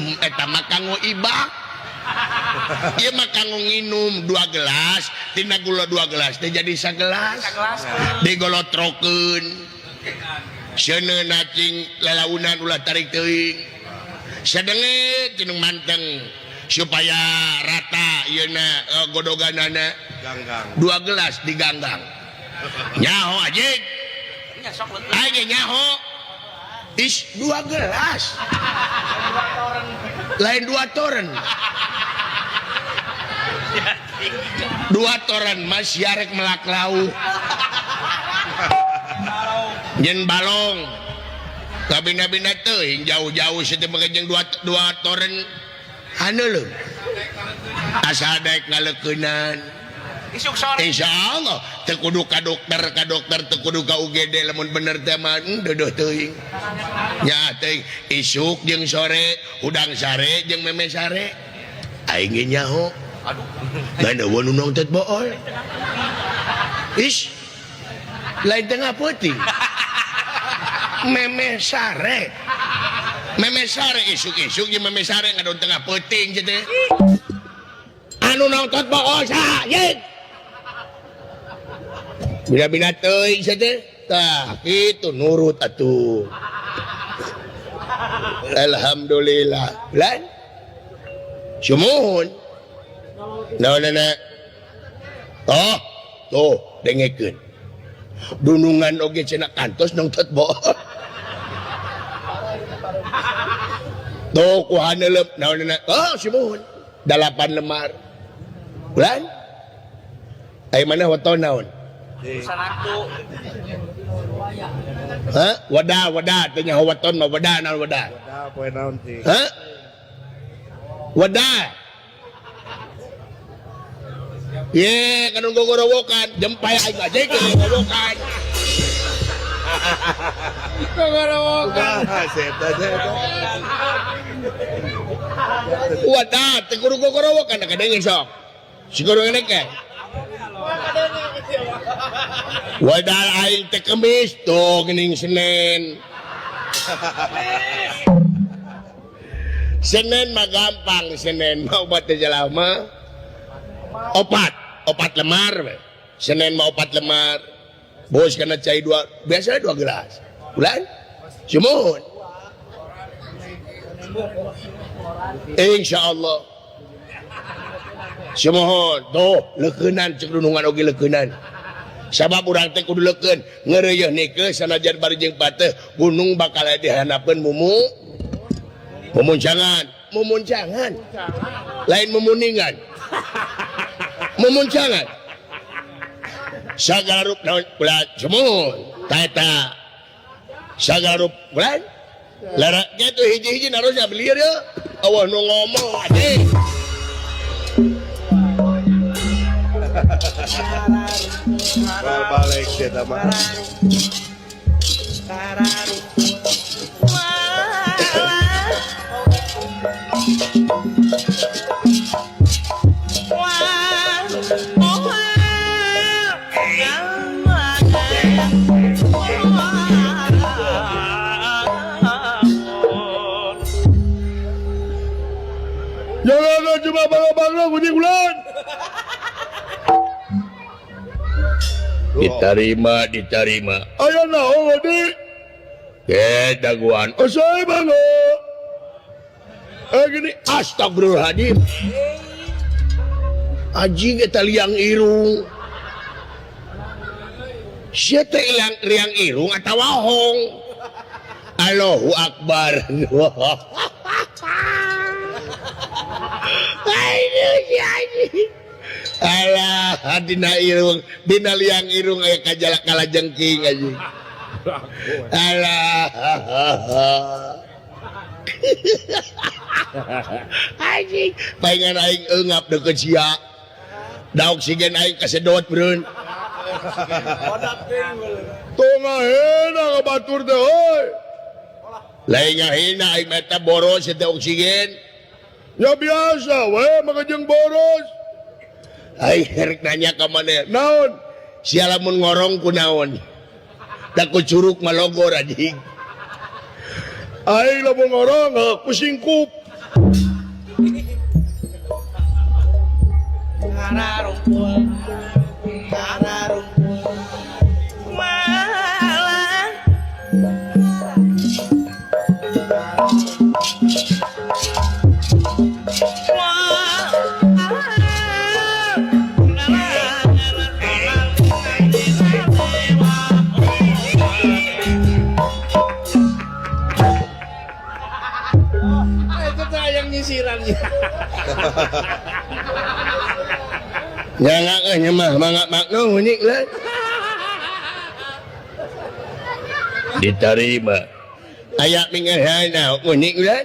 nginum eta mah kanggo ibak. Ieu mah kanggo nginum 2 gelas, tina gula 2 gelas teh jadi 1 gelas. Digolotrokeun. Seuneuna cing lalaunan ulah tarik teuing. Sadenget cenah manteng supaya rata ieuna godoganana. Ganggang. 2 gelas diganggang. Nyaho anjing. Aing nyaho. 2 gelas. Lain 2 toren. 2 toren mas yarek melak lauk. Nyen balong. Kabina-bina teuing jauh-jauh situ mangejeng 2 toren. Haneuleum. Asa daek ngaleukeunnan. Isuk sore. Insyaallah teu kudu ka dokter teu kudu ka UGD lamun bener teh mah deuduh teuing. Nya teuing isuk jeung sore, udang sare jeung meme sare. Aing ge nyaho. Aduh. Gana wanu nongtet bool. Lain tengah peuting. Meme sare. Meme sare isuk-isuk jeung meme sare ngadon tengah peuting teh. Anu nongtot bool sa, yeun. Bina-bina teuing sa teh. Tah, kitu nurut atuh. Alhamdulillah. Lan. Sumuhun. Naon-na. Oh, tuh dengekeun. Dunungan oge cenah kantos nongtot bool. Tuh ku haneuleum naon-na. Oh, sumuhun. 8 lemar. Lan. Ai mana waton naon? Sanaktu. Hah? Wadah teh nyaho waton mah wadah naon wadah? Wadah poe naon teh? Hah? Wadah. Ye, kan gogorowokan, jempai aing aja ke gogorowokan. Gogorowokan. Seta. Wadah, teh kudu gogorowokan kadenge sok. Si kudu ngene ke. Wadah aing teh Kemis tuh geuning Senin. Senin mah gampang, Senin mah obat teh jalama. 4 lemar. Senin mah 4 lemar. Bos kana cai 2, biasa 2 gelas. Bulan? Sumuhun. Insyaallah. Sumuhun. Tuh, leukeunan cek dunungan oge leukeunan. Sabab urang teh kudu leukeun ngeureuyeuh nikeun sanajan bari jeung pateuh gunung bakal dihanapeun mumuncangan. Lain mumuningan. Mumuncangan. Sagala rup naon bulan sumuhun. Taeta. Sagala rup bulan. Lara kitu hiji-hiji narosna belieur ya. Awah nu ngomong anjing. Balik kita mah. Jangan cuma bangga-bangga kucing bulan. Diterima. Ayo naon di. Daguan. Oh saya bangga. Gini astagfirullahaladzim. Aji kita liang irung. Sia teh liang irung atau wahong. Allahu Akbar. Alah, dina liang irung aya kajalak kalajengking aja. Alah. Anjing, pengen aing eungap deukeut sia. Da oksigen aing kasedot beureun. Tongahena ka batur teh euy. Lain ngahina aing meta boros teh oksigen. Ya biasa we makajeng boros. Aing rek nanya ka maneh, naon? Sia lamun ngorong ku naon? Da ku curug malogor anjing. Aing lamun ngorong ku singkup. Karena rumpul. Karena rumpul. Malah. Itu yang nyisirannya. Jangan nyemah mangak makno unik lah. Diterima. Ayak minggir sana unik lah.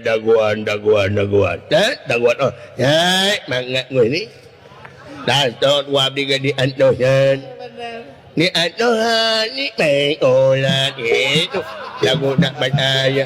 Daguan. Daguan oh. Mangak ini. Datot wabdi gadi antosan. Ni antosan ni pengolah itu. Lagu nak baca ya.